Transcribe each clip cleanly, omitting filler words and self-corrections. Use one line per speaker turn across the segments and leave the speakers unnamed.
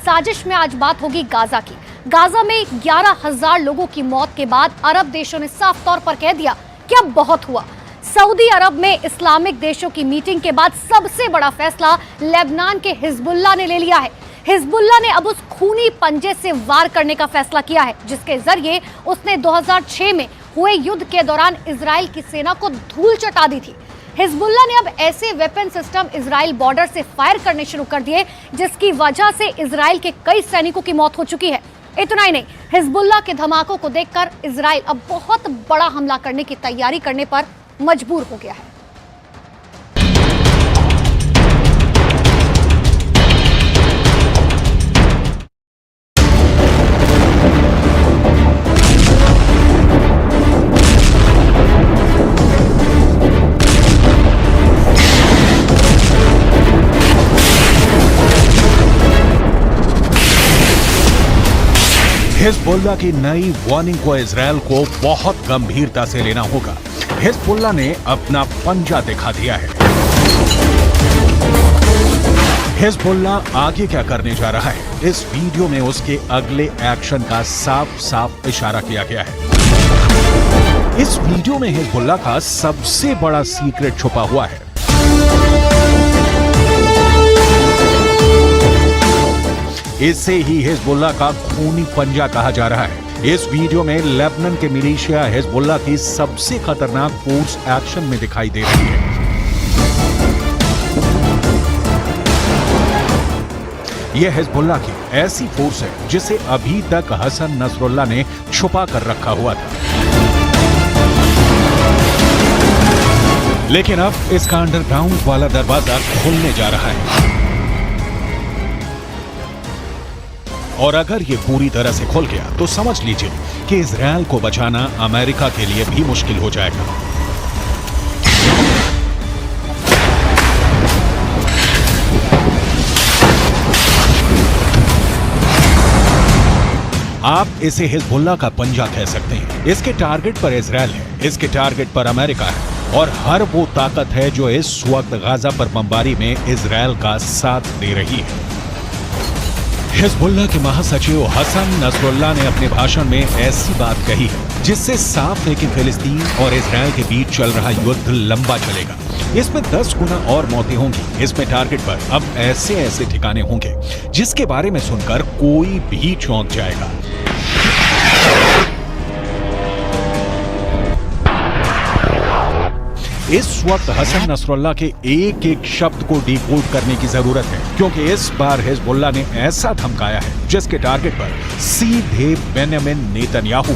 साजिश में आज बात होगी गाजा की। गाजा में 11,000 लोगों की मौत के बाद अरब देशों ने साफ तौर पर कह दिया कि अब बहुत हुआ। सऊदी अरब में इस्लामिक देशों की मीटिंग के बाद सबसे बड़ा फैसला लेबनान के हिजबुल्लाह ने ले लिया है। हिजबुल्लाह ने अब उस खूनी पंजे से वार करने का फैसला किया है जिसके जरिए उसने 2006 में हुए युद्ध के दौरान इजराइल की सेना को धूल चटा दी थी। हिजबुल्लाह ने अब ऐसे वेपन सिस्टम इजराइल बॉर्डर से फायर करने शुरू कर दिए जिसकी वजह से इजराइल के कई सैनिकों की मौत हो चुकी है। इतना ही नहीं, हिजबुल्लाह के धमाकों को देखकर इजराइल अब बहुत बड़ा हमला करने की तैयारी करने पर मजबूर हो गया है।
हिजबुल्लाह की नई वार्निंग को इजरायल को बहुत गंभीरता से लेना होगा। हिजबुल्लाह ने अपना पंजा दिखा दिया है। हिजबुल्लाह आगे क्या करने जा रहा है, इस वीडियो में उसके अगले एक्शन का साफ साफ इशारा किया गया है। इस वीडियो में हिजबुल्लाह का सबसे बड़ा सीक्रेट छुपा हुआ है। इसे ही हिजबुल्लाह का खूनी पंजा कहा जा रहा है। इस वीडियो में लेबनान के मिलिशिया हिजबुल्लाह की सबसे खतरनाक फोर्स एक्शन में दिखाई दे रही है। यह हिजबुल्लाह की ऐसी फोर्स है जिसे अभी तक हसन नसरुल्लाह ने छुपा कर रखा हुआ था, लेकिन अब इसका अंडरग्राउंड वाला दरवाजा खुलने जा रहा है। और अगर ये पूरी तरह से खुल गया तो समझ लीजिए कि इजरायल को बचाना अमेरिका के लिए भी मुश्किल हो जाएगा। आप इसे हिजबुल्लाह का पंजा कह सकते हैं। इसके टारगेट पर इजरायल है, इसके टारगेट पर अमेरिका है और हर वो ताकत है जो इस वक्त गाजा पर बमबारी में इजरायल का साथ दे रही है। हिजबुल्लाह के महासचिव हसन नसरुल्लाह ने अपने भाषण में ऐसी बात कही है जिससे साफ है कि फिलिस्तीन और इजरायल के बीच चल रहा युद्ध लंबा चलेगा। इसमें 10 गुना और मौतें होंगी। इसमें टारगेट पर अब ऐसे ऐसे ठिकाने होंगे जिसके बारे में सुनकर कोई भी चौंक जाएगा। इस वक्त हसन नसरुल्लाह के एक एक शब्द को डिकोड करने की जरूरत है, क्योंकि इस बार हिजबुल्लाह ने ऐसा धमकाया है जिसके टारगेट पर सीधे बेंयामिन नेतन्याहू।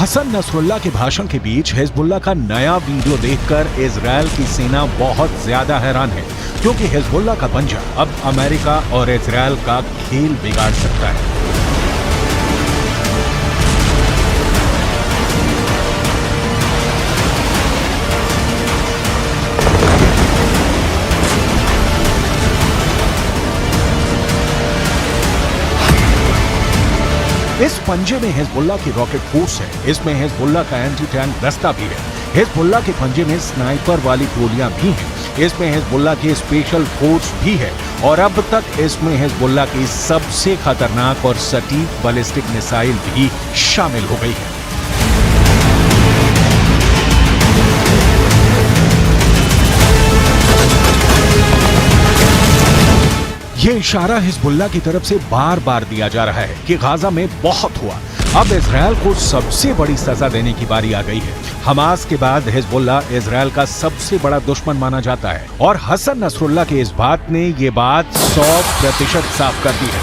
हसन नसरुल्लाह के भाषण के बीच हिजबुल्लाह का नया वीडियो देखकर इजरायल की सेना बहुत ज्यादा हैरान है, क्योंकि हिजबुल्लाह का पंजा अब अमेरिका और इजरायल का खेल बिगाड़ सकता है। इस पंजे में हिजबुल्लाह की रॉकेट फोर्स है, इसमें हिजबुल्लाह का एंटी टैंक दस्ता भी है, हिजबुल्लाह के पंजे में स्नाइपर वाली गोलियां भी हैं, इसमें हिजबुल्लाह की स्पेशल फोर्स भी है और अब तक इसमें हिजबुल्लाह की सबसे खतरनाक और सटीक बैलिस्टिक मिसाइल भी शामिल हो गई है। ये इशारा हिजबुल्लाह की तरफ से बार बार दिया जा रहा है कि गाजा में बहुत हुआ, अब इजरायल को सबसे बड़ी सजा देने की बारी आ गई है। हमास के बाद हिजबुल्लाह इजरायल का सबसे बड़ा दुश्मन माना जाता है और हसन नसरुल्लाह के इस बात ने ये बात 100% साफ कर दी है।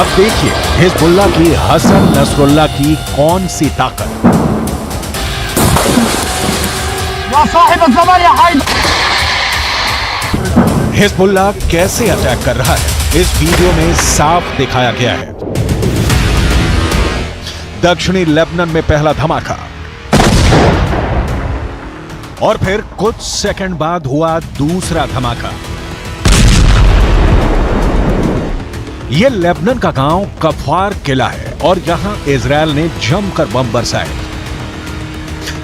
अब देखिए हिजबुल्लाह की हसन नसरुल्लाह की कौन सी ताकत। हिजबुल्लाह कैसे अटैक कर रहा है इस वीडियो में साफ दिखाया गया है। दक्षिणी लेबनान में पहला धमाका और फिर कुछ सेकंड बाद हुआ दूसरा धमाका। यह लेबनान का गांव कफार किला है और यहां इजरायल ने जमकर बम बरसाए।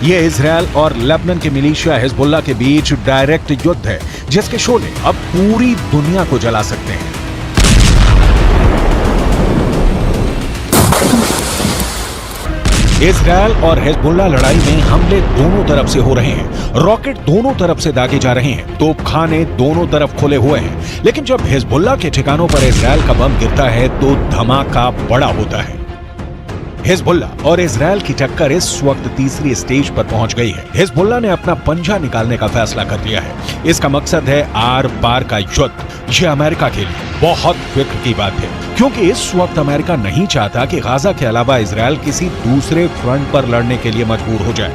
यह इजरायल और लेबनान के मिलिशिया हिजबुल्लाह के बीच डायरेक्ट युद्ध है जिसके शोले अब पूरी दुनिया को जला सकते हैं। इजरायल और हिजबुल्लाह लड़ाई में हमले दोनों तरफ से हो रहे हैं, रॉकेट दोनों तरफ से दागे जा रहे हैं, तोपखाने दोनों तरफ खुले हुए हैं। लेकिन जब हिजबुल्लाह के ठिकानों पर इजरायल का बम गिरता है तो धमाका बड़ा होता है। हिजबुल्लाह और इजरायल की टक्कर इस वक्त तीसरी स्टेज पर पहुंच गई है। हिजबुल्लाह ने अपना पंजा निकालने का फैसला कर लिया है। इसका मकसद है आर पार का युद्ध। यह अमेरिका के लिए बहुत फिक्र की बात है, क्योंकि इस वक्त अमेरिका नहीं चाहता कि गाजा के अलावा इजरायल किसी दूसरे फ्रंट पर लड़ने के लिए मजबूर हो जाए।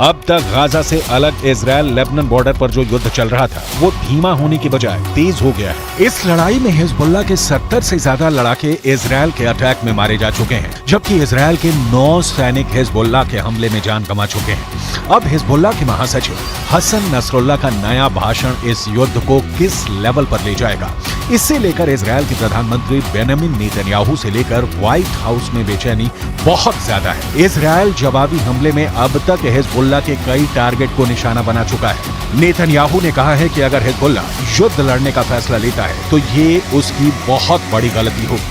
अब तक गाजा से अलग इजरायल लेबनान बॉर्डर पर जो युद्ध चल रहा था वो धीमा होने की बजाय तेज हो गया है। इस लड़ाई में हिजबुल्लाह के 70 से ज्यादा लड़ाके इजरायल के अटैक में मारे जा चुके हैं, जबकि इजरायल के 9 सैनिक हिजबुल्लाह के हमले में जान गंवा चुके हैं। अब हिजबुल्लाह के महासचिव हसन नसरुल्लाह का नया भाषण इस युद्ध को किस लेवल पर ले जाएगा, इससे लेकर इजरायल के प्रधानमंत्री बेंजामिन नेतन्याहू से लेकर व्हाइट हाउस में बेचैनी बहुत ज्यादा है। इजरायल जवाबी हमले में अब तक हिजबुल्लाह के कई टारगेट को निशाना बना चुका है। नेतन्याहू ने कहा है कि अगर हिजबुल्लाह युद्ध लड़ने का फैसला लेता है तो ये उसकी बहुत बड़ी गलती होगी।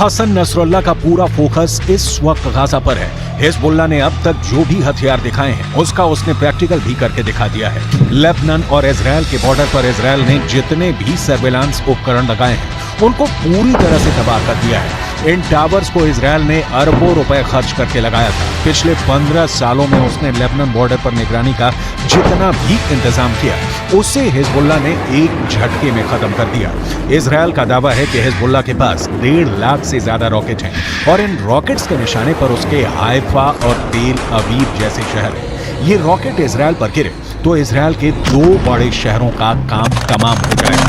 हसन नसरुल्लाह का पूरा फोकस इस वक्त गाजा पर है। हिजबुल्लाह ने अब तक जो भी हथियार दिखाए हैं उसका उसने प्रैक्टिकल भी करके दिखा दिया है। लेबनान और इजरायल के बॉर्डर पर इजरायल ने जितने भी सर्वेलांस उपकरण लगाए हैं उनको पूरी तरह से तबाह कर दिया है। इन टावर्स को इजरायल ने अरबों रुपए खर्च करके लगाया था। पिछले 15 सालों में उसने लेबनान बॉर्डर पर निगरानी का जितना भी इंतजाम किया उसे हिजबुल्लाह ने एक झटके में खत्म कर दिया। इजरायल का दावा है कि हिजबुल्लाह के पास 1.5 लाख से ज्यादा रॉकेट हैं और इन रॉकेट्स के निशाने पर उसके हाइफा और तेल अवीव जैसे शहर हैं। ये रॉकेट इजरायल पर गिरे तो इजरायल के 2 बड़े शहरों का काम तमाम हो जाएगा।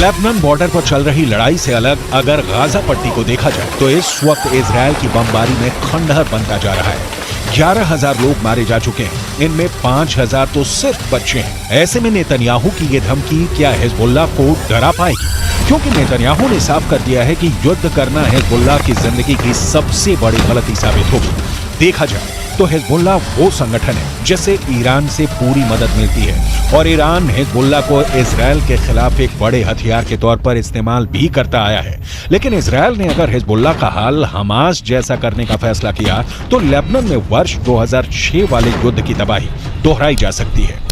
लेबनान बॉर्डर पर चल रही लड़ाई से अलग अगर गाजा पट्टी को देखा जाए तो इस वक्त इजरायल की बमबारी में खंडहर बनता जा रहा है। 11,000 लोग मारे जा चुके हैं, इनमें 5,000 तो सिर्फ बच्चे हैं। ऐसे में नेतन्याहू की ये धमकी क्या हिजबुल्लाह को डरा पाएगी? क्योंकि नेतन्याहू ने साफ कर दिया है कि युद्ध करना हिजबुल्लाह की जिंदगी की सबसे बड़ी गलती साबित होगी। देखा जाए तो हिजबुल्लाह वो संगठन है जिसे ईरान से पूरी मदद मिलती है और ईरान हिजबुल्लाह को इजराइल के खिलाफ एक बड़े हथियार के तौर पर इस्तेमाल भी करता आया है। लेकिन इजराइल ने अगर हिजबुल्लाह का हाल हमास जैसा करने का फैसला किया तो लेबनान में वर्ष 2006 वाले युद्ध की तबाही दोहराई जा सकती है।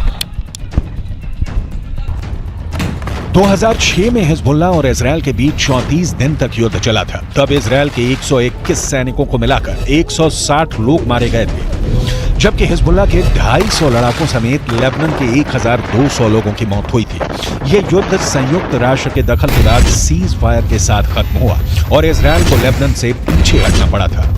2006 में हिजबुल्लाह और इजराइल के बीच 34 दिन तक युद्ध चला था। तब इजराइल के 121 सैनिकों को मिलाकर 160 लोग मारे गए थे, जबकि हिजबुल्लाह के 250 लड़ाकों समेत लेबनान के 1200 लोगों की मौत हुई थी। यह युद्ध संयुक्त राष्ट्र के दखल के बाद सीज फायर के साथ खत्म हुआ और इजराइल को लेबनान से पीछे हटना पड़ा था।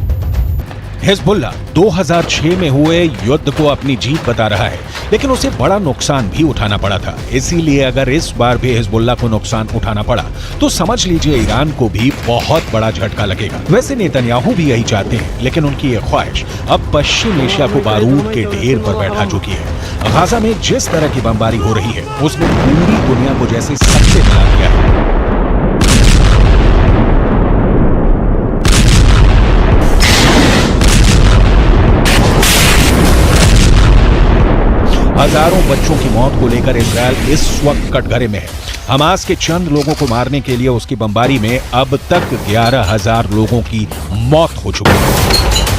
हिजबुल्लाह 2006 में हुए युद्ध को अपनी जीत बता रहा है, लेकिन उसे बड़ा नुकसान भी उठाना पड़ा था। इसीलिए अगर इस बार भी हिजबुल्लाह को नुकसान उठाना पड़ा तो समझ लीजिए ईरान को भी बहुत बड़ा झटका लगेगा। वैसे नेतन्याहू भी यही चाहते हैं, लेकिन उनकी यह ख्वाहिश अब पश्चिम एशिया को बारूद के ढेर पर बैठा चुकी है। गाजा में जिस तरह की बमबारी हो रही है उसने पूरी दुनिया को जैसे सबसे मिला दिया है। हजारों बच्चों की मौत को लेकर इजराइल इस वक्त कटघरे में है। हमास के चंद लोगों को मारने के लिए उसकी बमबारी में अब तक 11,000 लोगों की मौत हो चुकी है।